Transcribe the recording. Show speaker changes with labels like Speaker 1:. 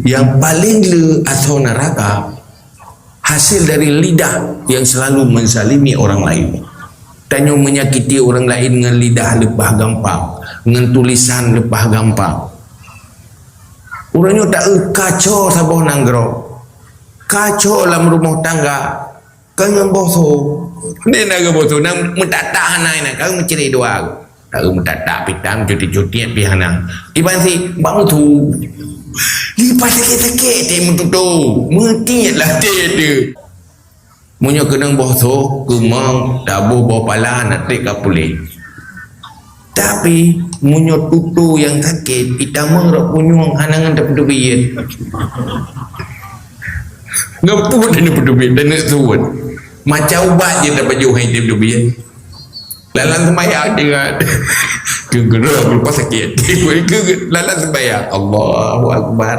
Speaker 1: Yang paling atau neraka hasil dari lidah yang selalu menzalimi orang lain, tanya menyakiti orang lain dengan lidah lepah gampang, dengan tulisan lepah gampang. Orangnya tak kacau sabah nanggro, kacau dalam rumah tangga, kan boso. Dia nak boso, nak mentata hanai nak, kau mencari doa. Kau mentata pitam cuti-cuti pihana. Iban si bang tu. Lipat sakit-sakit dia mentutup metilah dia munyo kena boso kemang tabu bawa pala nak trik kapulih tapi munyo tutu yang sakit pitama rak punyung hanangan tak pedubit ngeput dia pedubit dan nak suut macam ubat je tak baju hai dia pedubit lalang sembahyang dengan gerak lepas sakit lalang sembahyang Allahu Akbar.